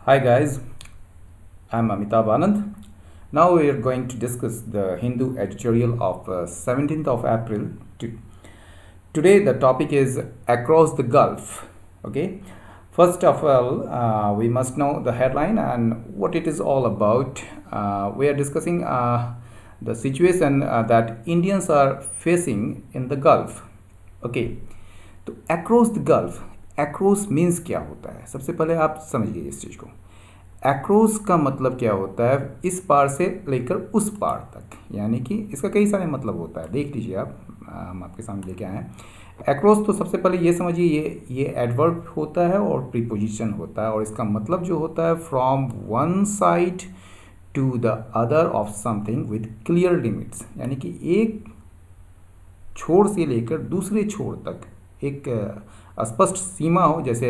Hi guys, I'm Amitabh Anand. Now we are going to discuss the Hindu editorial of 17th of April. Today the topic is Across the Gulf. Okay, first of all, we must know the headline and what it is all about. We are discussing the situation that Indians are facing in the Gulf. Okay, तो across the Gulf, across मीन्स क्या होता है? सबसे पहले आप समझिए इस चीज़ को। अक्रॉस का मतलब क्या होता है? इस पार से लेकर उस पार तक, यानी कि इसका कई सारे मतलब होता है। देख लीजिए आप, हम आपके सामने लेके आए हैं। अक्रॉस तो सबसे पहले ये समझिए, ये एडवर्ब होता है और प्रीपोजिशन होता है, और इसका मतलब जो होता है from one side to the other of something with clear limits, यानी कि एक छोर से लेकर दूसरे छोर तक एक स्पष्ट सीमा हो, जैसे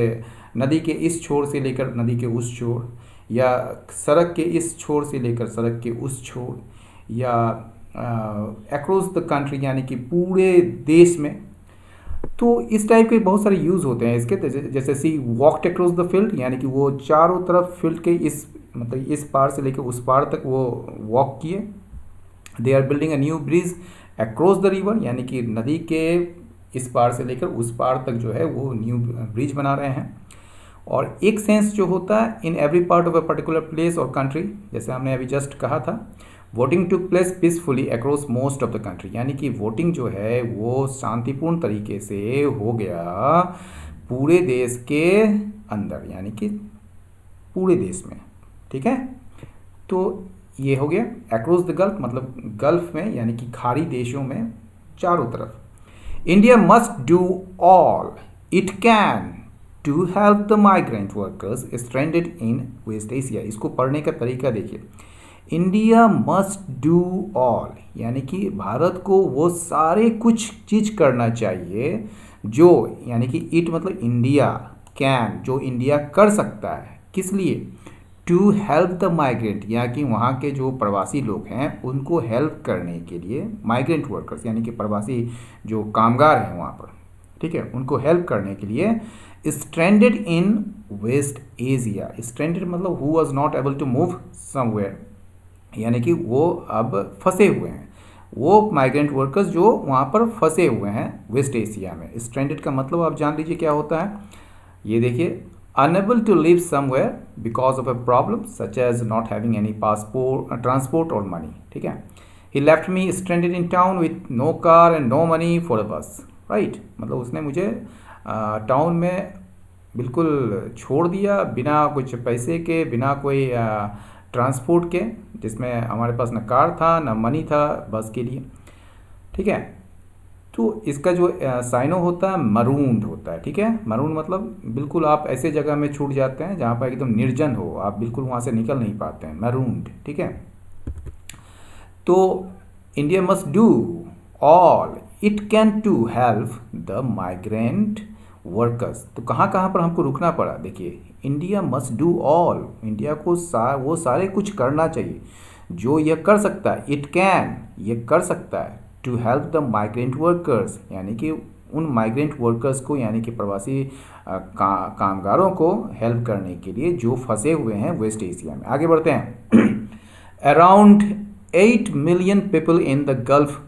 नदी के इस छोर से लेकर नदी के उस छोर, या सड़क के इस छोर से लेकर सड़क के उस छोर, या अक्रॉस द कंट्री यानी कि पूरे देश में। तो इस टाइप के बहुत सारे यूज़ होते हैं इसके, जैसे सी वॉकड अक्रॉस द फील्ड, यानी कि वो चारों तरफ फील्ड के इस मतलब इस पार से लेकर उस पार तक वो वॉक किए। They are building a new bridge across the river, यानी कि नदी के इस पार से लेकर उस पार तक जो है वो न्यू ब्रिज बना रहे हैं। और एक सेंस जो होता है in every part of a particular place और कंट्री, जैसे हमने अभी जस्ट कहा था, voting took place peacefully across most of the country, यानी कि वोटिंग जो है वो शांतिपूर्ण तरीके से हो गया पूरे देश के अंदर, यानी कि पूरे देश में। ठीक है, तो ये हो गया अक्रॉस द गल्फ, मतलब गल्फ में यानी कि खाड़ी देशों में चारों तरफ। India must do all it can to help the migrant workers stranded in West Asia. इसको पढ़ने का तरीका देखिए, इंडिया मस्ट डू ऑल, यानी कि भारत को वो सारे कुछ चीज़ करना चाहिए जो, यानी कि इट मतलब इंडिया, कैन जो इंडिया कर सकता है, किस लिए? टू हेल्प द माइग्रेंट, या कि वहाँ के जो प्रवासी लोग हैं उनको हेल्प करने के लिए, माइग्रेंट वर्कर्स यानी कि प्रवासी जो कामगार हैं वहाँ पर, ठीक है, उनको हेल्प करने के लिए। Stranded in West Asia, stranded मतलब who was not able to move somewhere, यानी कि वो अब फंसे हुए हैं, वो माइग्रेंट वर्कर्स जो वहाँ पर फंसे हुए हैं वेस्ट एशिया में। स्ट्रैंडेड का मतलब आप जान लीजिए क्या होता है। ये देखिए, unable to live somewhere because of a problem such as not having any passport, transport or money। ठीक है, he left me stranded in town with no car and no money for a bus। right, मतलब उसने मुझे town में बिल्कुल छोड़ दिया, बिना कुछ पैसे के, बिना कोई ट्रांसपोर्ट के, जिसमें हमारे पास न कार था न मनी था बस के लिए। ठीक है, तो इसका जो साइनो होता है मरूंड होता है। ठीक है, मरून मतलब बिल्कुल आप ऐसे जगह में छूट जाते हैं जहाँ पर एकदम निर्जन हो, आप बिल्कुल वहाँ से निकल नहीं पाते हैं, मरूंड। ठीक है, तो India must do all it can to help the migrant workers. तो कहाँ कहाँ पर हमको रुकना पड़ा, देखिए, India must do all, India को वो सारे कुछ करना चाहिए जो ये कर सकता है। इट कैन, ये कर सकता है। To help the migrant workers, यानी कि उन माइग्रेंट वर्कर्स को, यानी कि प्रवासी कामगारों को हेल्प करने के लिए जो फंसे हुए हैं वेस्ट एशिया में। आगे बढ़ते हैं। Around 8 million people in the Gulf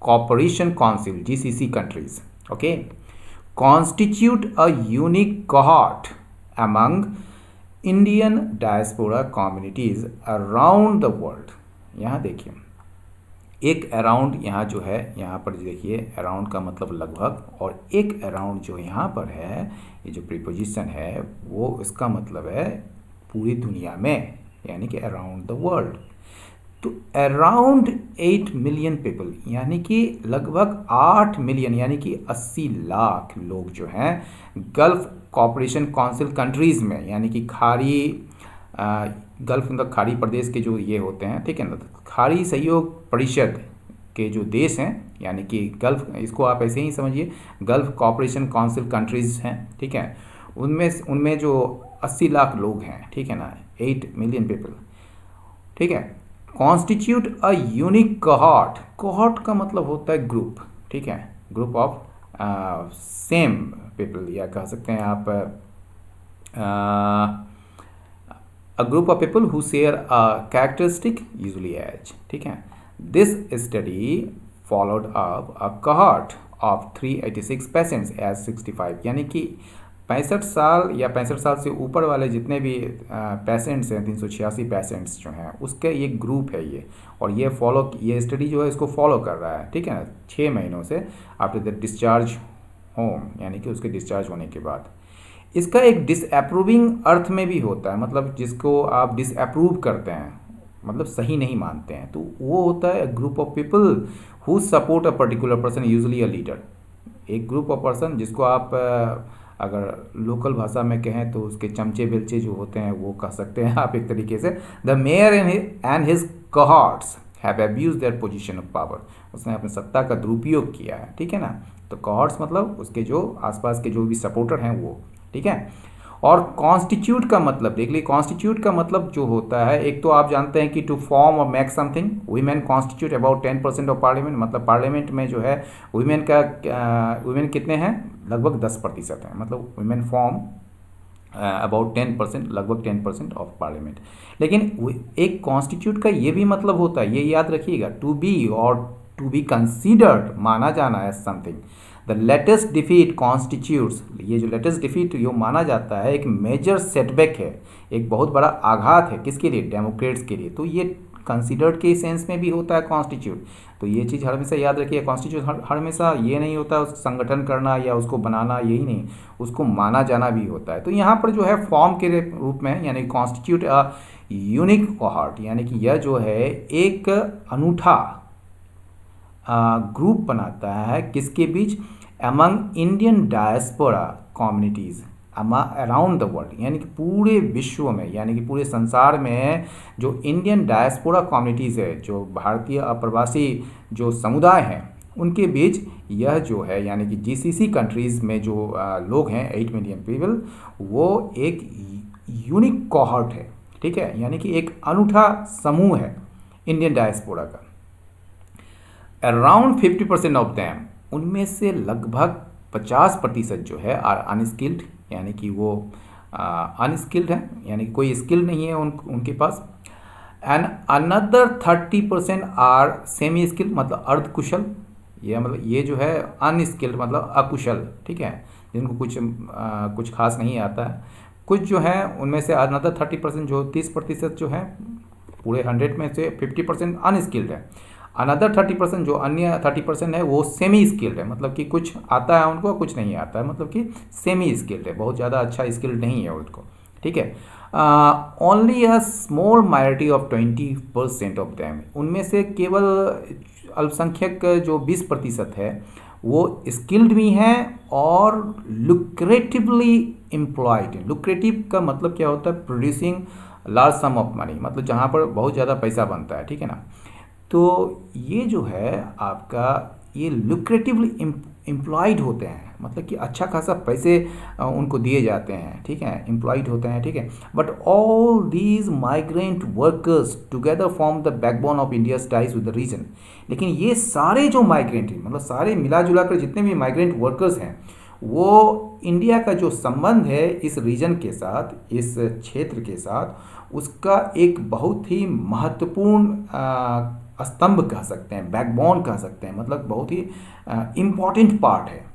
Cooperation Council GCC countries, okay, constitute a unique cohort among Indian diaspora communities around the world. यहाँ देखिए, एक अराउंड यहाँ जो है, यहाँ पर देखिए अराउंड का मतलब लगभग, और एक अराउंड जो यहाँ पर है, ये जो प्रीपोजिशन है वो इसका मतलब है पूरी दुनिया में, यानी कि अराउंड द वर्ल्ड। तो अराउंड 8 मिलियन पीपल, यानी कि लगभग 8 मिलियन, यानी कि 80 लाख लोग जो हैं गल्फ कॉपरेशन काउंसिल कंट्रीज़ में, यानी कि खाड़ी गल्फ मतलब खाड़ी प्रदेश के जो ये होते हैं, ठीक है ना, खाड़ी सहयोग परिषद के जो देश हैं, यानी कि गल्फ, इसको आप ऐसे ही समझिए, गल्फ कॉपरेशन काउंसिल कंट्रीज़ हैं। ठीक है, उनमें उनमें जो 80 लाख लोग हैं, ठीक है ना, 8 मिलियन पीपल। ठीक है, constitute a unique cohort, cohort का मतलब होता है ग्रुप। ठीक है, ग्रुप ऑफ सेम पीपल, या कह सकते हैं आप a group of people who share a characteristic usually age, ठीक है। This study followed up a cohort of 386 patients aged 65, यानी कि 65 साल या 65 साल से ऊपर वाले जितने भी पेशेंट्स हैं, 386 पेशेंट्स जो हैं, उसका ये ग्रुप है ये। और ये स्टडी जो है इसको फॉलो कर रहा है, ठीक है ना, 6 महीनों से आफ्टर द डिस्चार्ज होम, यानी कि उसके डिस्चार्ज होने के बाद। इसका एक डिसअप्रूविंग अर्थ में भी होता है, मतलब जिसको आप डिसअप्रूव करते हैं, मतलब सही नहीं मानते हैं, तो वो होता है group of people who support a particular person, usually a leader. एक ग्रुप ऑफ पर्सन जिसको आप अगर लोकल भाषा में कहें तो उसके चमचे बिलचे जो होते हैं वो कह सकते हैं आप एक तरीके से। The mayor and his cohorts have abused their position of power, उसने अपनी सत्ता का दुरुपयोग किया है, ठीक है ना। तो cohorts मतलब उसके जो आसपास के जो भी सपोर्टर हैं वो, ठीक है। और कॉन्स्टिट्यूट का मतलब देख लीजिए, कॉन्स्टिट्यूट का मतलब जो होता है, एक तो आप जानते हैं कि टू फॉर्म और make something, women constitute about 10% of parliament, मतलब पार्लियामेंट में जो है वीमेन कितने हैं, लगभग 10% हैं, मतलब वीमेन फॉर्म अबाउट 10%, लगभग 10% ऑफ पार्लियामेंट। लेकिन एक कॉन्स्टिट्यूट का ये भी मतलब होता है, ये याद रखिएगा, टू बी और टू बी कंसीडर्ड, माना जाना है something. The latest defeat constitutes, ये जो लेटेस्ट डिफीट ये माना जाता है एक मेजर सेटबैक है, एक बहुत बड़ा आघात है, किसके लिए, डेमोक्रेट्स के लिए। तो ये कंसीडर्ड के सेंस में भी होता है कॉन्स्टिट्यूट। तो ये चीज़ हमेशा याद रखिए, कॉन्स्टिट्यूट हमेशा ये नहीं होता उस संगठन करना या उसको बनाना, यही नहीं, उसको माना जाना भी होता है। तो यहाँ पर जो है फॉर्म के रूप में, यानी कॉन्स्टिट्यूट अ यूनिक कोहॉर्ट, यानी कि यह जो है एक अनूठा ग्रुप बनाता है, किसके बीच, among Indian diaspora communities around the world, यानी कि पूरे विश्व में, यानी कि पूरे संसार में जो इंडियन डायस्पोरा कम्युनिटीज़ है, जो भारतीय अप्रवासी जो समुदाय हैं, उनके बीच यह जो है, यानी कि जीसीसी कंट्रीज़ में जो लोग हैं 8 मिलियन पीपल, वो एक यूनिक कोहॉर्ट है, ठीक है, यानी कि एक अनूठा समूह है इंडियन डायस्पोरा का। अराउंड 50% ऑफ दैम, उनमें से लगभग 50% जो है आर अनस्किल्ड, यानी कि वो अनस्किल्ड है, यानी कोई स्किल नहीं है उनके पास। And another 30% are semi skilled, मतलब अर्धकुशल, ये मतलब ये जो है अनस्किल्ड मतलब अकुशल, ठीक है, जिनको कुछ खास नहीं आता है। कुछ जो है उनमें से अनदर 30% जो 30% जो है, पूरे 100 में से 50% अनस्किल्ड है। अनदर 30% जो अन्य 30% है वो सेमी स्किल्ड है, मतलब कि कुछ आता है उनको, कुछ नहीं आता है, मतलब कि सेमी स्किल्ड है, बहुत ज़्यादा अच्छा स्किल्ड नहीं है उनको, ठीक है। Only a small minority of 20% of them, उनमें से केवल अल्पसंख्यक जो 20% है वो स्किल्ड भी हैं और लुक्रेटिवली एम्प्लॉयड। लुक्रेटिव का मतलब क्या होता है, producing large some of money, मतलब जहाँ पर बहुत ज़्यादा पैसा बनता है, ठीक है ना। तो ये जो है आपका, ये लुक्रेटिवली एम्प्लॉयड होते हैं, मतलब कि अच्छा खासा पैसे उनको दिए जाते हैं, ठीक है, एम्प्लॉयड होते हैं, ठीक है। But all these migrant workers together form the backbone of India's ties with the region. लेकिन ये सारे जो माइग्रेंट हैं, मतलब सारे मिला जुला कर जितने भी माइग्रेंट वर्कर्स हैं, वो इंडिया का जो संबंध है इस रीजन के साथ, इस क्षेत्र के साथ, उसका एक बहुत ही महत्वपूर्ण स्तंभ कह सकते हैं, बैकबोन कह सकते हैं, मतलब बहुत ही इम्पॉर्टेंट पार्ट है,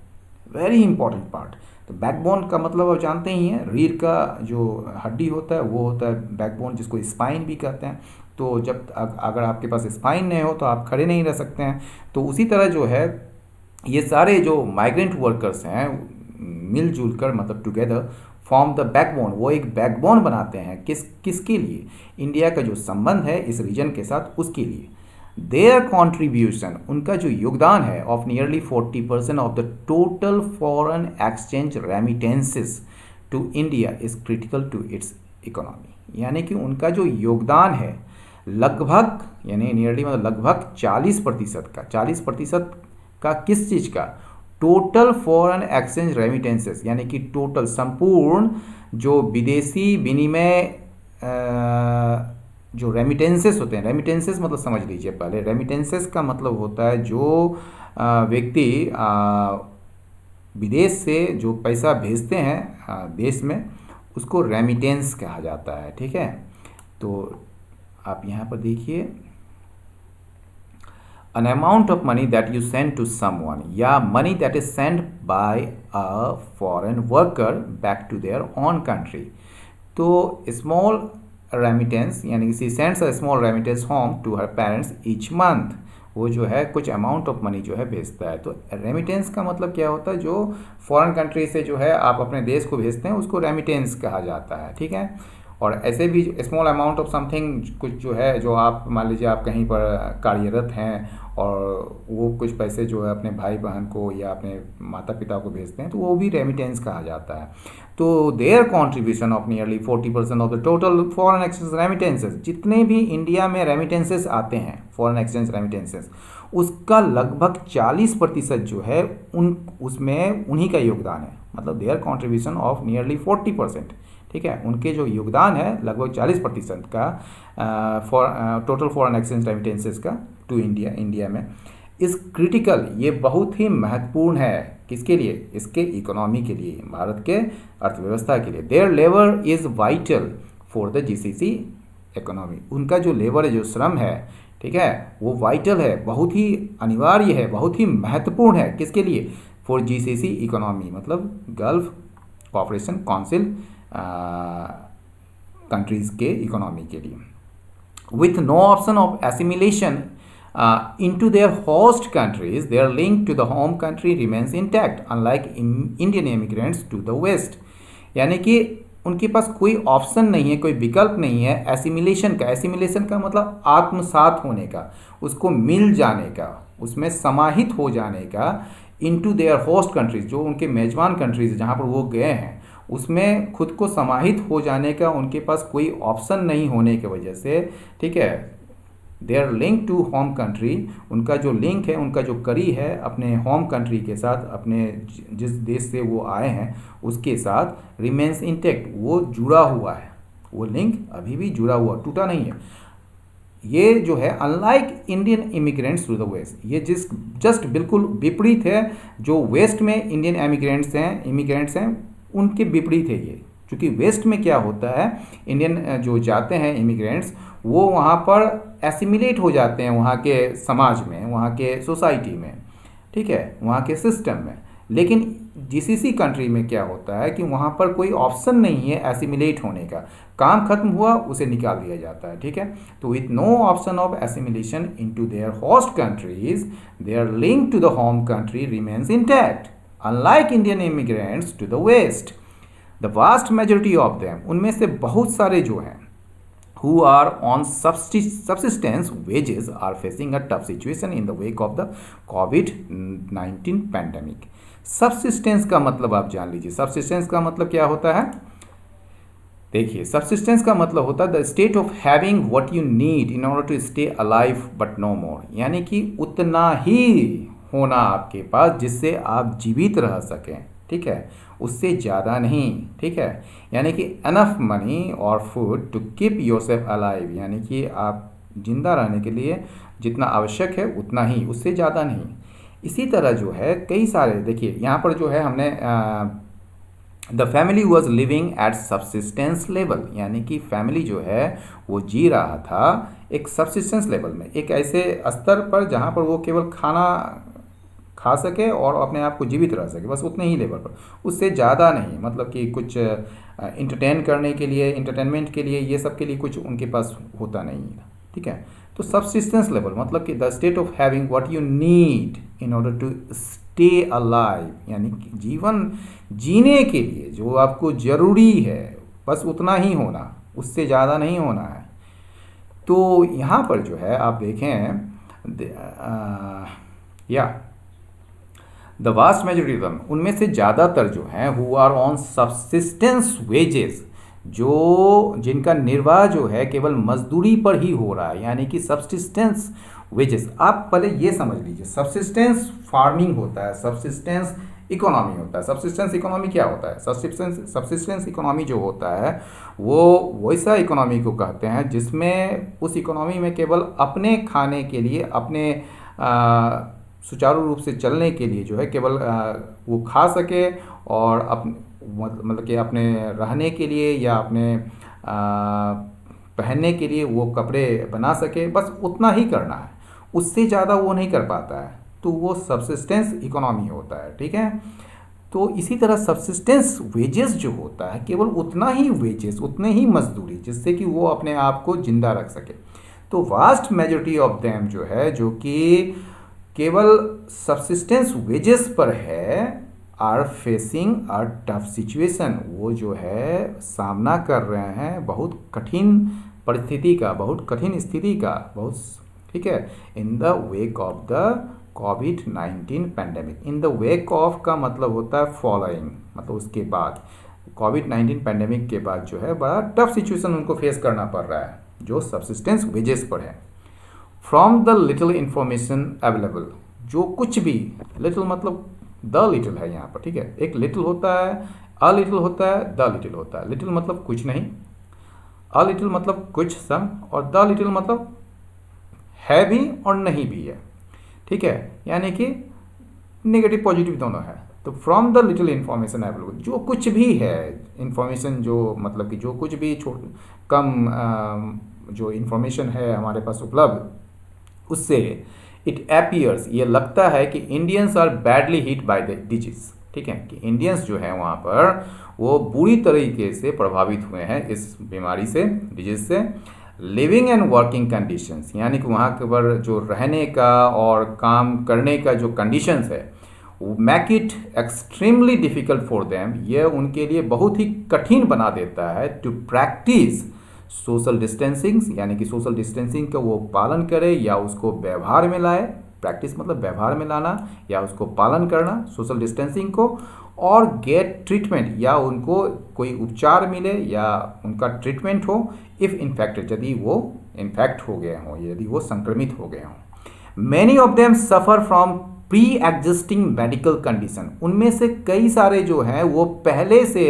वेरी इंपॉर्टेंट पार्ट। तो बैकबोन का मतलब आप जानते ही हैं, रीढ़ का जो हड्डी होता है वो होता है बैकबोन, जिसको स्पाइन भी कहते हैं। तो जब अगर आपके पास स्पाइन नहीं हो तो आप खड़े नहीं रह सकते हैं। तो उसी तरह जो है ये सारे जो माइग्रेंट वर्कर्स हैं मिलजुल कर, मतलब टुगेदर फॉर्म द बैकबोन, वो एक बैकबोन बनाते हैं, किसके लिए, इंडिया का जो संबंध है इस रीजन के साथ उसके लिए। देयर कॉन्ट्रीब्यूशन, उनका जो योगदान है, of nearly 40% of the total foreign exchange remittances to India is critical to its economy, यानी कि उनका जो योगदान है लगभग, यानी नियरली मतलब लगभग 40% का किस चीज़ का, टोटल फॉरेन एक्सचेंज रेमिटेंसेस, यानी कि टोटल संपूर्ण जो विदेशी विनिमय जो रेमिटेंसेस होते हैं, रेमिटेंसेस मतलब समझ लीजिए पहले, रेमिटेंसेस का मतलब होता है जो व्यक्ति विदेश से जो पैसा भेजते हैं देश में, उसको रेमिटेंस कहा जाता है। ठीक है, तो आप यहाँ पर देखिए, an amount of money that you send to someone, या money that is sent by a foreign worker back to their own country। तो small remittance यानी कि she sends a small remittance home to her parents each month, वो जो है कुछ amount of money जो है भेजता है। तो रेमिटेंस का मतलब क्या होता है, जो फॉरेन कंट्री से जो है आप अपने देश को भेजते हैं उसको रेमिटेंस कहा जाता है। ठीक है, और ऐसे भी स्मॉल अमाउंट ऑफ समथिंग कुछ जो है, जो आप मान लीजिए आप कहीं पर कार्यरत हैं और वो कुछ पैसे जो है अपने भाई बहन को या अपने माता पिता को भेजते हैं, तो वो भी रेमिटेंस कहा जाता है। तो their contribution of nearly 40% of the total foreign exchange remittances, जितने भी इंडिया में रेमिटेंसेस आते हैं फॉरेन एक्सचेंज रेमिटेंसेस, उसका लगभग 40% जो है उसमें उन्हीं का योगदान है। मतलब देयर कॉन्ट्रीब्यूशन ऑफ नियरली 40%। ठीक है, उनके जो योगदान है लगभग 40% का टोटल फॉरेन एक्सचेंज रेमिटेंसेस का टू इंडिया में इस क्रिटिकल, ये बहुत ही महत्वपूर्ण है। किसके लिए? इसके इकोनॉमी के लिए, भारत के अर्थव्यवस्था के लिए। Their labour is vital for the GCC economy, उनका जो लेबर है, जो श्रम है, ठीक है, वो वाइटल है, बहुत ही अनिवार्य है, बहुत ही महत्वपूर्ण है। किसके लिए? फॉर जीसीसी इकोनॉमी, मतलब गल्फ कॉपरेशन काउंसिल कंट्रीज़ के इकोनॉमी के लिए। With no option of assimilation into their host countries, their link to the home country remains intact, unlike Indian immigrants to the West। यानी कि उनके पास कोई option नहीं है, कोई विकल्प नहीं है एसिमिलेशन का। एसिमिलेशन का मतलब आत्मसात होने का, उसको मिल जाने का, उसमें समाहित हो जाने का। इनटू देयर होस्ट कंट्रीज, जो उनके मेजबान कंट्रीज जहाँ पर वो गए हैं, उसमें खुद को समाहित हो जाने का उनके पास कोई ऑप्शन नहीं होने की वजह से, ठीक है, their link to home country, उनका जो लिंक है, उनका जो कड़ी है अपने होम कंट्री के साथ, अपने जिस देश से वो आए हैं उसके साथ, रिमेन्स इंटेक्ट, वो जुड़ा हुआ है, वो लिंक अभी भी जुड़ा हुआ, टूटा नहीं है। ये जो है unlike Indian immigrants to the West, ये जस्ट बिल्कुल विपरीत है। जो वेस्ट में इंडियन इमिग्रेंट्स हैं उनके विपरीत है ये। क्योंकि वेस्ट में क्या होता है, इंडियन जो जाते हैं इमिग्रेंट्स, वो वहाँ पर एसिमिलेट हो जाते हैं वहाँ के समाज में, वहाँ के सोसाइटी में, ठीक है, वहाँ के सिस्टम में। लेकिन जीसीसी कंट्री में क्या होता है कि वहाँ पर कोई ऑप्शन नहीं है एसिमिलेट होने का, काम खत्म हुआ उसे निकाल दिया जाता है। ठीक है, तो with no option of assimilation into their host countries, their link to the home country remains intact, unlike Indian immigrants to the West. The vast majority of them, उनमें से बहुत सारे जो हैं who are on subsistence wages are facing a tough situation in the wake of the COVID-19 pandemic। subsistence का मतलब आप जान लीजिए, subsistence का मतलब क्या होता है? देखिए, subsistence का मतलब होता है the state of having what you need in order to stay alive but no more, यानी कि उतना ही होना आपके पास जिससे आप जीवित रह सकें, ठीक है, उससे ज़्यादा नहीं। ठीक है, यानी कि अनफ मनी और food to keep yourself alive, यानी कि आप जिंदा रहने के लिए जितना आवश्यक है उतना ही, उससे ज़्यादा नहीं। इसी तरह जो है कई सारे, देखिए यहाँ पर जो है हमने the family was living at subsistence level, यानी कि फैमिली जो है वो जी रहा था एक सब्सिस्टेंस लेवल में, एक ऐसे स्तर पर जहाँ पर वो केवल खाना खा सके और अपने आप को जीवित रह सके, बस उतने ही लेवल पर, उससे ज़्यादा नहीं। मतलब कि कुछ इंटरटेनमेंट के लिए, ये सब के लिए कुछ उनके पास होता नहीं था। ठीक है, तो सब्सिस्टेंस लेवल मतलब कि the state of having what you need in order to stay alive, यानी कि जीवन जीने के लिए जो आपको ज़रूरी है बस उतना ही होना, उससे ज़्यादा नहीं होना है। तो यहाँ पर जो है आप देखें the vast majority of them, उनमें से ज़्यादातर जो हैं who are on subsistence wages, जो जिनका निर्वाह जो है केवल मजदूरी पर ही हो रहा है, यानी कि सब्सिस्टेंस वेजेस। आप पहले ये समझ लीजिए, सब्सिस्टेंस फार्मिंग होता है, सब्सिस्टेंस इकोनॉमी होता है। सब्सिस्टेंस इकोनॉमी क्या होता है? सब्सिस्टेंस इकोनॉमी जो होता है वो वैसा इकोनॉमी को कहते हैं जिसमें उस इकोनॉमी में केवल अपने खाने के लिए, अपने सुचारू रूप से चलने के लिए जो है केवल वो खा सके और मतलब कि अपने रहने के लिए या अपने पहनने के लिए वो कपड़े बना सके, बस उतना ही करना है, उससे ज़्यादा वो नहीं कर पाता है, तो वो सब्सिस्टेंस इकोनॉमी होता है। ठीक है, तो इसी तरह सब्सिस्टेंस वेजेस जो होता है, केवल उतना ही वेजेस, उतने ही मजदूरी जिससे कि वो अपने आप को जिंदा रख सके। तो वास्ट मेजोरिटी ऑफ देम जो है, जो कि केवल सब्सिस्टेंस वेजेस पर है, are facing a tough situation, वो जो है सामना कर रहे हैं बहुत कठिन परिस्थिति का, बहुत कठिन स्थिति का, बहुत, ठीक है, in the wake of the covid pandemic. In the wake of का मतलब होता है फॉलोइंग, मतलब उसके बाद, कोविड-19 पैंडेमिक के बाद जो है बड़ा टफ सिचुएशन उनको फेस करना पड़ रहा है, जो सब्सिस्टेंस वेजेस पर है। From the little information available, जो कुछ भी, लिटिल मतलब द लिटिल है यहाँ पर, ठीक है, एक लिटिल होता है, अ लिटिल होता है, द लिटिल होता है। लिटिल मतलब कुछ नहीं, अ लिटिल मतलब कुछ सम, और द लिटिल मतलब है भी और नहीं भी है। ठीक है, यानी कि नेगेटिव पॉजिटिव दोनों है। तो from the little information available, जो कुछ भी है इन्फॉर्मेशन, जो मतलब कि जो कुछ भी कम जो इन्फॉर्मेशन है हमारे पास उपलब्ध, उससे इट एपियर्स, ये लगता है कि Indians are badly hit by the disease. ठीक है, कि इंडियंस जो है वहाँ पर वो बुरी तरीके से प्रभावित हुए हैं इस बीमारी से, डिजीज से। लिविंग एंड वर्किंग कंडीशंस, यानी कि वहाँ पर जो रहने का और काम करने का जो कंडीशंस है, make it extremely difficult for them, ये उनके लिए बहुत ही कठिन बना देता है टू प्रैक्टिस सोशल डिस्टेंसिंग, यानी कि सोशल डिस्टेंसिंग का वो पालन करे या उसको व्यवहार में लाए। प्रैक्टिस मतलब व्यवहार में लाना या उसको पालन करना सोशल डिस्टेंसिंग को, और गेट ट्रीटमेंट, या उनको कोई उपचार मिले या उनका ट्रीटमेंट हो, इफ़ इन्फेक्टेड, यदि वो इन्फेक्ट हो गए हों, यदि वो संक्रमित हो गए हों। Many of them suffer from pre existing medical condition, उनमें से कई सारे जो हैं वो पहले से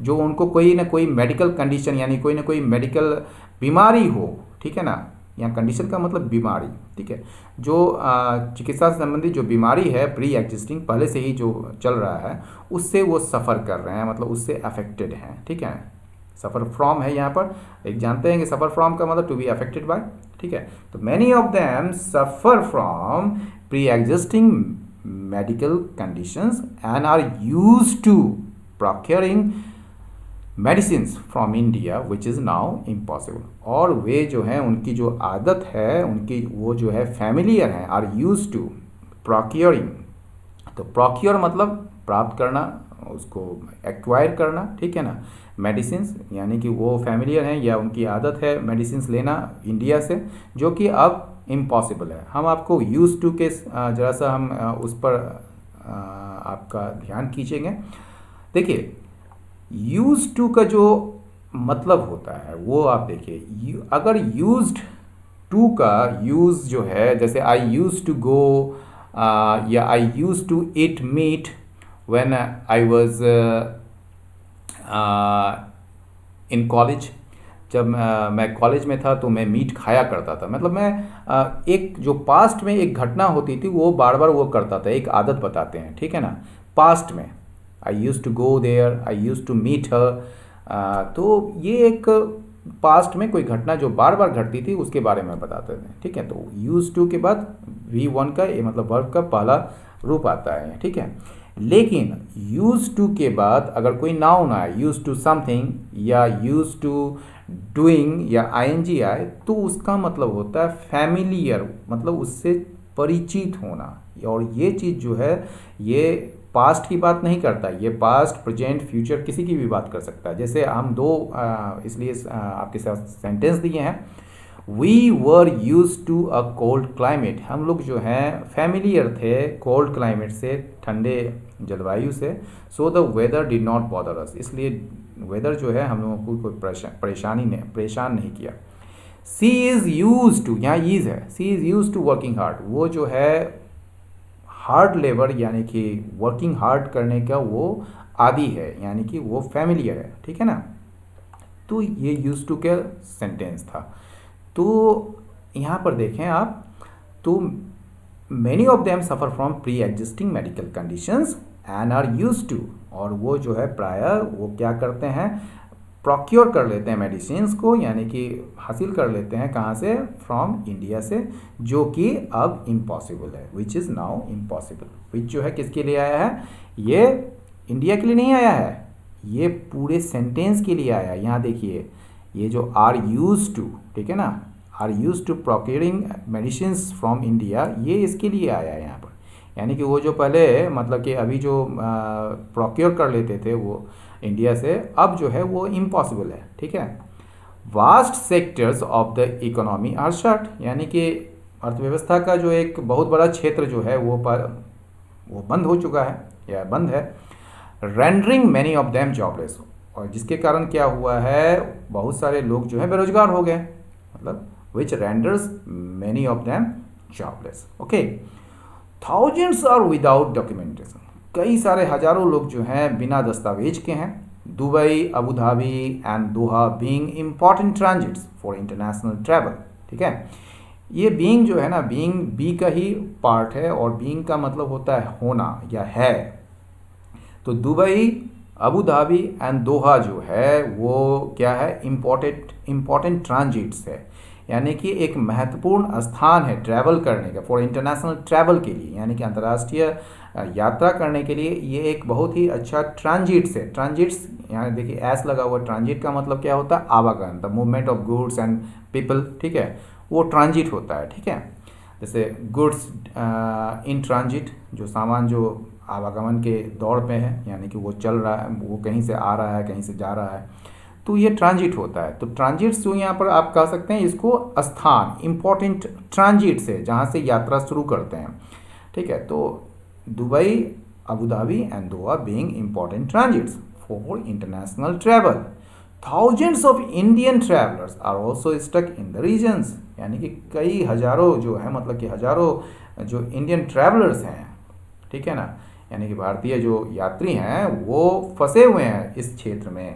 जो उनको कोई ना कोई मेडिकल कंडीशन, यानी कोई ना कोई मेडिकल बीमारी हो, ठीक है ना, यहाँ कंडीशन का मतलब बीमारी, ठीक है, जो चिकित्सा से संबंधित जो बीमारी है प्री एग्जिस्टिंग, पहले से ही जो चल रहा है, उससे वो सफ़र कर रहे हैं, मतलब उससे अफेक्टेड हैं। ठीक है, सफ़र फ्रॉम है यहाँ पर, एक जानते हैं कि सफ़र फ्रॉम का मतलब टू बी अफेक्टेड बाय। ठीक है, तो many of them suffer from pre existing medical conditions and are used to procuring medicines from India which is now impossible, और वे जो हैं उनकी जो आदत है, उनकी वो जो है फैमिलियर हैं, आर यूज्ड टू प्रोक्योरिंग, तो प्रोक्योर मतलब प्राप्त करना, उसको एक्वायर करना, ठीक है ना, मेडिसिन्स, यानी कि वो फैमिलियर हैं या उनकी आदत है मेडिसिन्स लेना इंडिया से, जो कि अब इम्पॉसिबल है। हम आपको यूज टू के ज़रा सा हम उस पर आपका ध्यान खींचेंगे। देखिए, यूज टू का जो मतलब होता है वो आप देखिए, अगर यूज्ड टू का यूज़ जो है, जैसे आई यूज टू गो या I use to eat meat when I was in college, जब मैं कॉलेज में था तो मैं मीट खाया करता था, मतलब मैं एक जो पास्ट में एक घटना होती थी वो बार बार वो करता था, एक आदत बताते हैं, ठीक है ना, पास्ट में I use to go there, I use to meet her, तो ये एक पास्ट में कोई घटना जो बार बार घटती थी उसके बारे में बताते थे। ठीक है, तो यूज़ टू के बाद V1 का ये मतलब वर्ब का पहला रूप आता है। ठीक है, लेकिन यूज टू के बाद अगर कोई नाउन आए, यूज टू समथिंग या यूज टू डूइंग या आईएनजी आए, तो उसका मतलब होता है फैमिलियर, मतलब उससे परिचित होना। और ये चीज़ जो है ये पास्ट की बात नहीं करता, ये पास्ट प्रेजेंट फ्यूचर किसी की भी बात कर सकता है। जैसे हम दो इसलिए आपके साथ सेंटेंस दिए हैं, we were use to a cold climate, हम लोग जो हैं फैमिलियर थे कोल्ड क्लाइमेट से, ठंडे जलवायु से, so the weather did not bother us, इसलिए वेदर जो है हम लोगों को कोई परेशान नहीं किया। सी इज़ यूज टू, यहाँ ईज है, she is use to working hard, वो जो है हार्ड लेबर यानी कि वर्किंग हार्ड करने का वो आदी है, यानी कि वो फैमिलियर है। ठीक है ना, तो ये यूज टू का सेंटेंस था। तो यहाँ पर देखें आप, तो many of them suffer from pre existing medical conditions and are use to, और वो जो है प्रायः वो क्या करते हैं, प्रोक्योर कर लेते हैं मेडिसिन्स को, यानी कि हासिल कर लेते हैं कहाँ से, फ्रॉम इंडिया से, जो कि अब इम्पॉसिबल है, विच इज़ नाउ इम्पॉसिबल। विच जो है किसके लिए आया है, ये इंडिया के लिए नहीं आया है, ये पूरे सेंटेंस के लिए आया है। यहाँ देखिए ये जो आर यूज टू, ठीक है ना, are use to procuring medicines from India, ये इसके लिए आया है यहाँ पर। यानी कि वो जो पहले मतलब कि अभी जो प्रोक्योर कर लेते थे वो इंडिया से, अब जो है वो इम्पॉसिबल है, ठीक है। Vast sectors of the economy are shut, यानी कि अर्थव्यवस्था का जो एक बहुत बड़ा क्षेत्र जो है वो बंद हो चुका है या बंद है। Rendering many of them jobless, और जिसके कारण क्या हुआ है, बहुत सारे लोग जो है बेरोजगार हो गए, मतलब which renders many of them jobless. Okay, thousands are without documentation, कई सारे हजारों लोग जो हैं बिना दस्तावेज के हैं। Dubai, Abu Dhabi and Doha being important transits for international travel, ठीक है। ये बीइंग जो है ना, बीइंग बी का ही पार्ट है, और बीइंग का मतलब होता है होना या है। तो दुबई, अबू धाबी एंड दोहा जो है वो क्या है, इम्पोर्टेंट ट्रांजिट्स है, यानी कि एक महत्वपूर्ण स्थान है ट्रैवल करने का, फॉर इंटरनेशनल ट्रैवल के लिए, यानी कि अंतर्राष्ट्रीय यात्रा करने के लिए ये एक बहुत ही अच्छा ट्रांजिट्स है। ट्रांजिट्स यहाँ देखिए एस लगा हुआ, ट्रांजिट का मतलब क्या होता है, आवागमन, the movement of goods and people, ठीक है, वो ट्रांजिट होता है, ठीक है। जैसे गुड्स इन ट्रांजिट, जो सामान जो आवागमन के दौर पे है, यानी कि वो चल रहा है, वो कहीं से आ रहा है कहीं से जा रहा है, तो ये ट्रांजिट होता है। तो ट्रांजिट्स जो यहाँ पर आप कह सकते हैं इसको स्थान, इम्पोर्टेंट ट्रांजिट्स है जहाँ से यात्रा शुरू करते हैं, ठीक है। तो Dubai, Abu Dhabi and Doha being important transits for international travel. Thousands of Indian travellers are also stuck in the regions, यानी कि कई हजारों जो है, मतलब कि हजारों जो इंडियन ट्रैवलर्स हैं, ठीक है ना, यानी कि भारतीय जो यात्री हैं वो फंसे हुए हैं इस क्षेत्र में।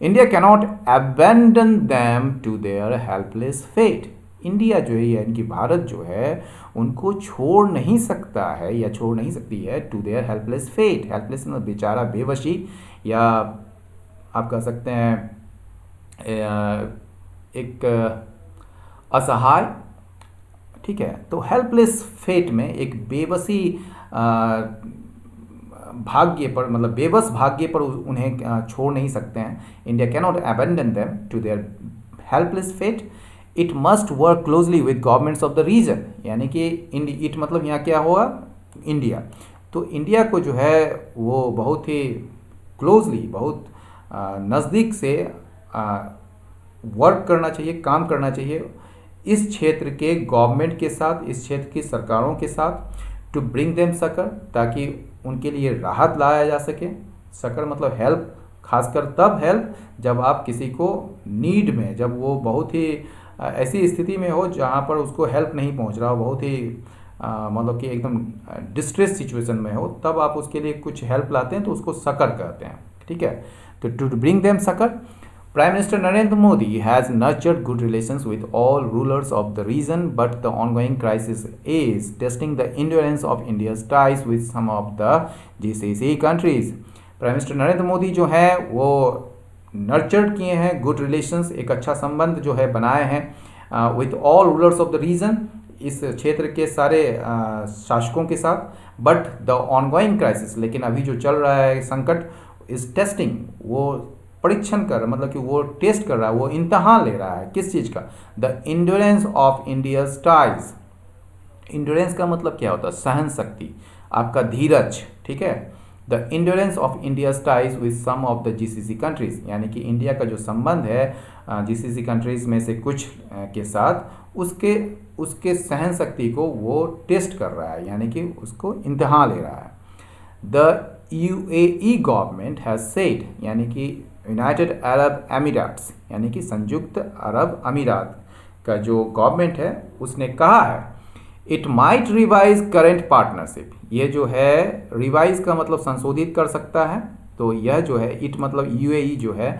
India cannot abandon them to their helpless fate, India जो है यानी कि भारत जो है उनको छोड़ नहीं सकता है या छोड़ नहीं सकती है, to their helpless fate, helpless मतलब बेचारा, बेवशी, या आप कह सकते हैं एक असहाय, ठीक है। तो हेल्पलेस फेट में एक बेबसी भाग्य पर, मतलब बेबस भाग्य पर उन्हें छोड़ नहीं सकते हैं। India cannot abandon them to their helpless fate, it must work closely with governments of the region, यानी कि इट मतलब यहाँ क्या हुआ, इंडिया। तो इंडिया को जो है वो बहुत ही क्लोजली, बहुत नज़दीक से वर्क करना चाहिए, काम करना चाहिए इस क्षेत्र के गवर्नमेंट के साथ, इस क्षेत्र की सरकारों के साथ, टू ब्रिंग देम सकर, ताकि उनके लिए राहत लाया जा सके। सकर मतलब हेल्प, खासकर तब हेल्प जब आप किसी को नीड में, जब वो बहुत ही ऐसी स्थिति में हो जहाँ पर उसको हेल्प नहीं पहुँच रहा हो, बहुत ही मतलब कि एकदम डिस्ट्रेस सिचुएशन में हो, तब आप उसके लिए कुछ हेल्प लाते हैं तो उसको सकर कहते हैं, ठीक है। तो to bring them succour, Prime Minister Narendra Modi has nurtured good relations with all rulers of the region, but the ongoing crisis is testing the endurance of India's ties with some of the GCC countries. Prime minister Narendra Modi जो है वो nurtured किए हैं good relations, एक अच्छा संबंध जो है बनाए हैं with all rulers of the region, इस क्षेत्र के सारे शासकों के साथ। बट द ऑनगोइंग क्राइसिस, लेकिन अभी जो चल रहा है संकट, इज टेस्टिंग, वो परीक्षण कर, मतलब कि वो टेस्ट कर रहा है, वो इम्तहान ले रहा है किस चीज़ का, the endurance of India's ties. Endurance का मतलब क्या होता है, सहन शक्ति, आपका धीरज, ठीक है। The endurance of India's ties with some of the GCC countries, यानी कि इंडिया का जो संबंध है जीसीसी कंट्रीज में से कुछ के साथ, उसके सहन शक्ति को वो टेस्ट कर रहा है, यानी कि उसको इम्तहान ले रहा है। The UAE government has said, यानी कि यूनाइटेड अरब अमीरात्स, यानी कि संयुक्त अरब अमीरात का जो गवर्नमेंट है उसने कहा है, it might revise current partnership, ये जो है रिवाइज का मतलब संशोधित कर सकता है, तो यह जो है इट मतलब UAE जो है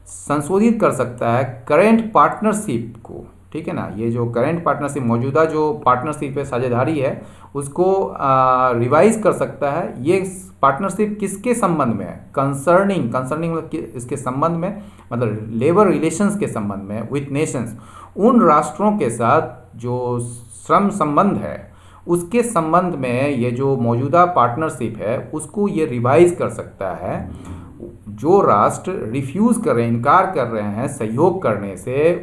संशोधित कर सकता है करेंट पार्टनरशिप को, ठीक है ना। ये जो करेंट पार्टनरशिप, मौजूदा जो पार्टनरशिप है, साझेदारी है, उसको रिवाइज कर सकता है। ये पार्टनरशिप किसके संबंध में है? कंसर्निंग मतलब इसके संबंध में, मतलब लेबर रिलेशंस के संबंध में, विथ नेशंस, उन राष्ट्रों के साथ जो श्रम संबंध है उसके संबंध में ये जो मौजूदा पार्टनरशिप है उसको ये रिवाइज कर सकता है। जो राष्ट्र रिफ्यूज़ कर रहे हैं, इनकार कर रहे हैं सहयोग करने से,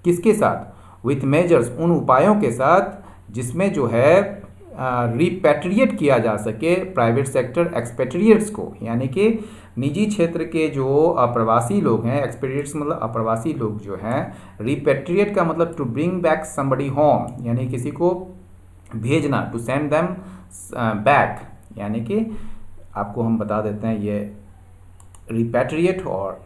किसके साथ? विथ मेजर्स, उन उपायों के साथ जिसमें जो है रिपैट्रिएट किया जा सके प्राइवेट सेक्टर एक्सपेट्रिएट्स को, यानी कि निजी क्षेत्र के जो अप्रवासी लोग हैं, एक्सपेट्रिएट्स मतलब अप्रवासी लोग जो हैं, रिपैट्रिएट का मतलब to bring back somebody home, यानी किसी को भेजना, टू सेंड देम बैक, यानी कि आपको हम बता देते हैं ये रिपैट्रिएट, और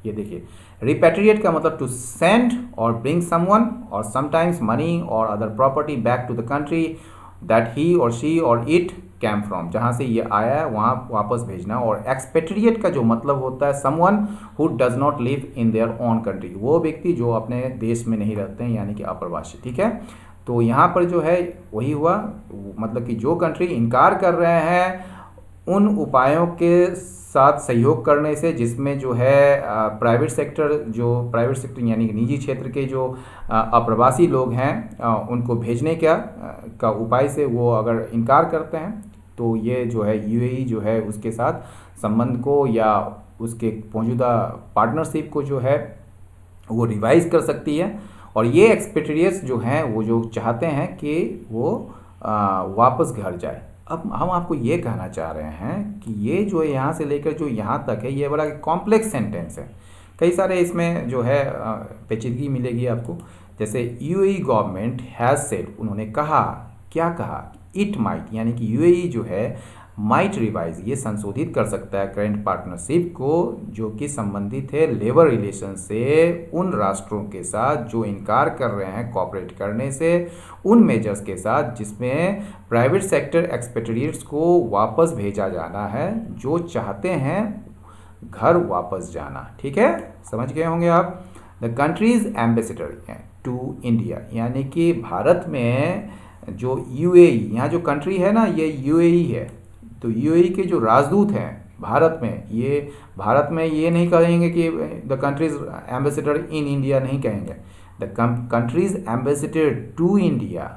ये देखिए रिपैट्रिएट का मतलब to send or bring someone or sometimes money or other property back to the country that he or she और इट कैम फ्रॉम, जहाँ से ये आया है वहाँ वापस भेजना। और एक्सपेट्रिएट का जो मतलब होता है someone who does not live in their own country, वो व्यक्ति जो अपने देश में नहीं रहते हैं, यानी कि अप्रवासी। ठीक है, तो यहाँ पर जो है वही हुआ, मतलब कि जो कंट्री इनकार कर रहे हैं उन उपायों के साथ सहयोग करने से जिसमें जो है प्राइवेट सेक्टर यानी कि निजी क्षेत्र के जो अप्रवासी लोग हैं उनको भेजने का उपाय से वो अगर इनकार करते हैं तो ये जो है यूएई जो है उसके साथ संबंध को या उसके मौजूदा पार्टनरशिप को जो है वो रिवाइज कर सकती है। और ये एक्सपेट्रिएट्स जो हैं वो जो चाहते हैं कि वो वापस घर जाए। अब हम आपको ये कहना चाह रहे हैं कि ये जो है यहाँ से लेकर जो यहाँ तक है ये बड़ा कॉम्प्लेक्स सेंटेंस है, कई सारे इसमें जो है पेचीदगी मिलेगी आपको। जैसे यूएई गवर्नमेंट हैज़ सेड, उन्होंने कहा, क्या कहा? इट माइट, यानी कि यूएई जो है माइट रिवाइज, ये संशोधित कर सकता है करेंट पार्टनरशिप को जो कि संबंधित है लेबर रिलेशन से उन राष्ट्रों के साथ जो इनकार कर रहे हैं कॉपरेट करने से, उन मेजर्स के साथ जिसमें प्राइवेट सेक्टर एक्सपेट्रिएट्स को वापस भेजा जाना है जो चाहते हैं घर वापस जाना। ठीक है, समझ गए होंगे आप। The country's ambassador to India, यानी कि भारत में जो यूएई, यहाँ जो कंट्री है ना ये यूएई है, तो यूएई के जो राजदूत हैं भारत में ये नहीं कहेंगे कि the country's ambassador in India, नहीं कहेंगे, the country's ambassador to India.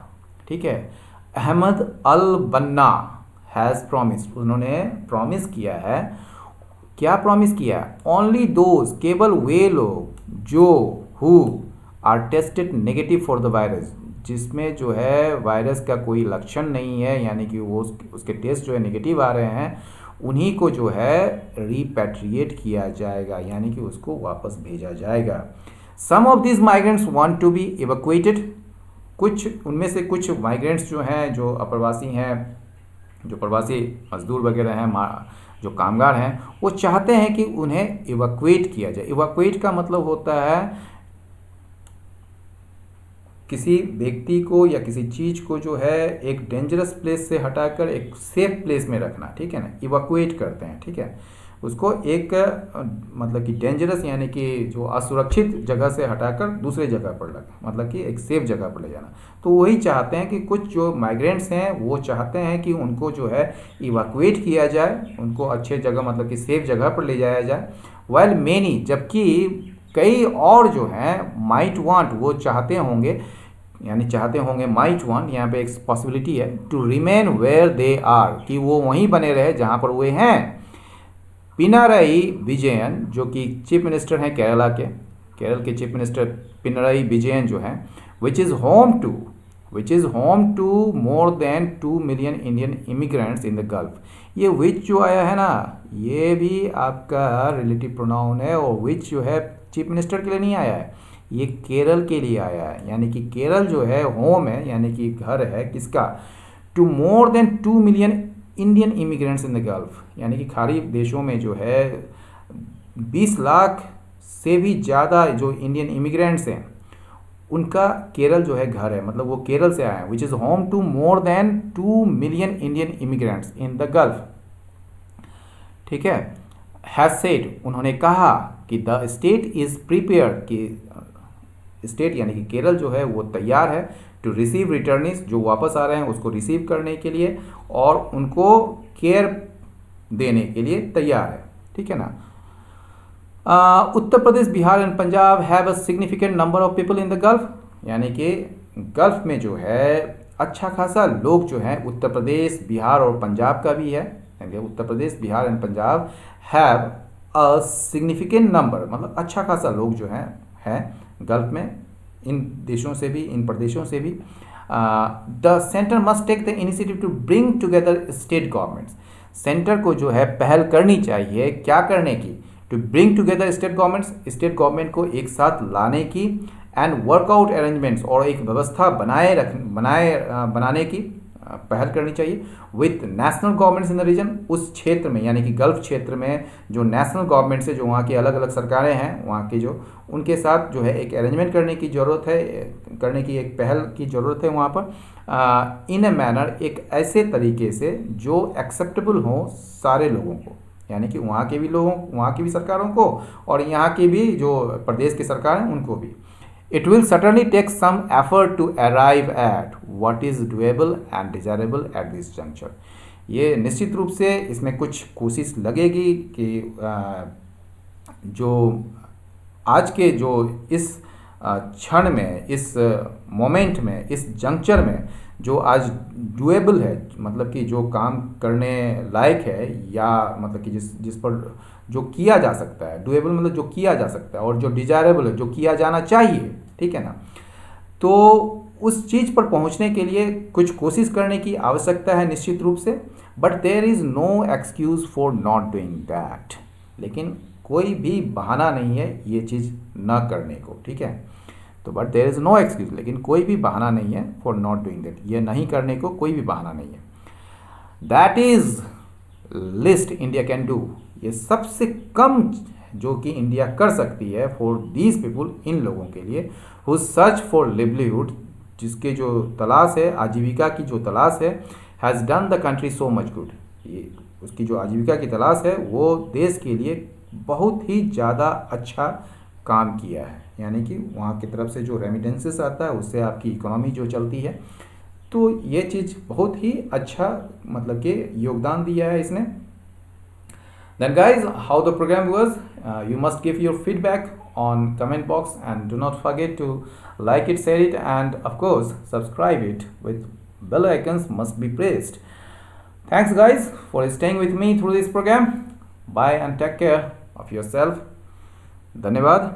ठीक है, Ahmed Al Banna has promised, उन्होंने प्रॉमिस किया है। क्या प्रॉमिस किया? ओनली दोज, केवल वे लोग जो who are tested negative for the virus, जिसमें जो है वायरस का कोई लक्षण नहीं है, यानी कि वो उसके टेस्ट जो है नेगेटिव आ रहे हैं, उन्हीं को जो है रिपैट्रिएट किया जाएगा, यानी कि उसको वापस भेजा जाएगा। Some of this migrants want to be evacuated, कुछ उनमें से कुछ माइग्रेंट्स जो हैं, जो अप्रवासी हैं, जो प्रवासी मजदूर वगैरह हैं, जो कामगार हैं, वो चाहते हैं कि उन्हें इवैक्यूएट किया जाए। इवैक्यूएट का मतलब होता है किसी व्यक्ति को या किसी चीज़ को जो है एक डेंजरस प्लेस से हटाकर एक सेफ प्लेस में रखना। ठीक है ना, इवैक्यूएट करते हैं। ठीक है, उसको एक मतलब कि डेंजरस यानी कि जो असुरक्षित जगह से हटाकर दूसरे जगह पर मतलब कि एक सेफ जगह पर ले जाना। तो वही चाहते हैं कि कुछ जो माइग्रेंट्स हैं वो चाहते हैं कि उनको जो है इवैक्यूएट किया जाए, उनको अच्छे जगह मतलब कि सेफ जगह पर ले जाया जाए। वाइल मेनी, जबकि कई और जो हैं माइट वांट, वो चाहते होंगे, यानी चाहते होंगे माइट वांट, यहाँ पे एक पॉसिबिलिटी है, to remain where they are, कि वो वहीं बने रहे जहाँ पर वे हैं। पिनाराई विजयन जो कि चीफ मिनिस्टर हैं केरल के चीफ मिनिस्टर पिनाराई विजयन जो हैं, which is home to more than 2 million Indian immigrants in the Gulf. ये विच जो आया है ना, ये भी आपका रिलेटिव प्रोनाउन है, और विच जो है चीफ मिनिस्टर के लिए नहीं आया है, ये केरल के लिए आया है। यानी कि केरल जो है होम है, यानी कि घर है किसका? To more than 2 million Indian immigrants in the Gulf, यानी कि खाड़ी देशों में जो है 20 लाख से भी ज़्यादा जो इंडियन इमिग्रेंट्स हैं उनका केरल जो है घर है, मतलब वो केरल से आए हैं। Which is home to more than 2 million Indian immigrants in the Gulf. ठीक है, हैज सेड, उन्होंने कहा कि द स्टेट इज़ प्रिपेयर्ड, कि स्टेट यानी कि केरल जो है वो तैयार है टू रिसीव रिटर्निस, जो वापस आ रहे हैं उसको रिसीव करने के लिए और उनको केयर देने के लिए तैयार है, ठीक है ना। Uttar Pradesh, Bihar and Punjab have a significant number of people in the Gulf, यानी कि गल्फ में जो है अच्छा खासा लोग जो हैं उत्तर प्रदेश, बिहार और पंजाब का भी है। Uttar Pradesh, Bihar and Punjab have a significant number, मतलब अच्छा खासा लोग जो हैं गल्फ में, इन देशों से भी, इन प्रदेशों से भी। The centre must take the initiative to bring together state governments, centre को जो है पहल करनी चाहिए क्या करने की, to bring together state governments, state government को एक साथ लाने की, एंड वर्कआउट अरेंजमेंट्स, और एक व्यवस्था बनाने की पहल करनी चाहिए, with national governments in the region, उस क्षेत्र में यानी कि गल्फ क्षेत्र में जो नेशनल गवर्नमेंट से, जो वहाँ की अलग अलग सरकारें हैं वहाँ की, जो उनके साथ जो है एक अरेंजमेंट करने की ज़रूरत है, करने की एक पहल की ज़रूरत है वहाँ पर, इन ए मैनर, एक ऐसे तरीके से जो एक्सेप्टेबल हो सारे लोगों को, यानी कि वहाँ के भी लोगों, वहाँ की भी सरकारों को और यहाँ की भी जो प्रदेश की सरकार हैं उनको भी। It will certainly take some effort to arrive at what is doable and desirable at this juncture. ये निश्चित रूप से इसमें कुछ कोशिश लगेगी कि जो आज के जो इस क्षण में, इस मोमेंट में, इस जंक्चर में जो आज डुएबल है, मतलब कि जो काम करने लायक है, या मतलब कि जिस पर जो किया जा सकता है, डुएबल मतलब जो किया जा सकता है, और जो डिजायरेबल है, जो किया जाना चाहिए, ठीक है ना। तो उस चीज़ पर पहुंचने के लिए कुछ कोशिश करने की आवश्यकता है निश्चित रूप से, but there is no excuse for not doing that, लेकिन कोई भी बहाना नहीं है ये चीज़ न करने को, ठीक है। तो but there is no excuse, लेकिन कोई भी बहाना नहीं है फॉर नॉट डूइंग दैट, ये नहीं करने को कोई भी बहाना नहीं है। That is list India can do, ये सबसे कम जो कि इंडिया कर सकती है फॉर दीज पीपुल, इन लोगों के लिए, हु सर्च फॉर लिवलीहुड, जिसके जो तलाश है, आजीविका की जो तलाश है, has done the country so much good, ये उसकी जो आजीविका की तलाश है वो देश के लिए बहुत ही ज़्यादा अच्छा काम किया है, यानी कि वहाँ की तरफ से जो रेमिटेंसेस आता है उससे आपकी इकोनॉमी जो चलती है, तो ये चीज़ बहुत ही अच्छा मतलब कि योगदान दिया है इसने। Then guys, how the program was, you must give your feedback on comment box, and do not forget to like it, share it, and of course subscribe it, with bell icons must be pressed. Thanks guys for staying with me through this program. Bye and take care of yourself. धन्यवाद।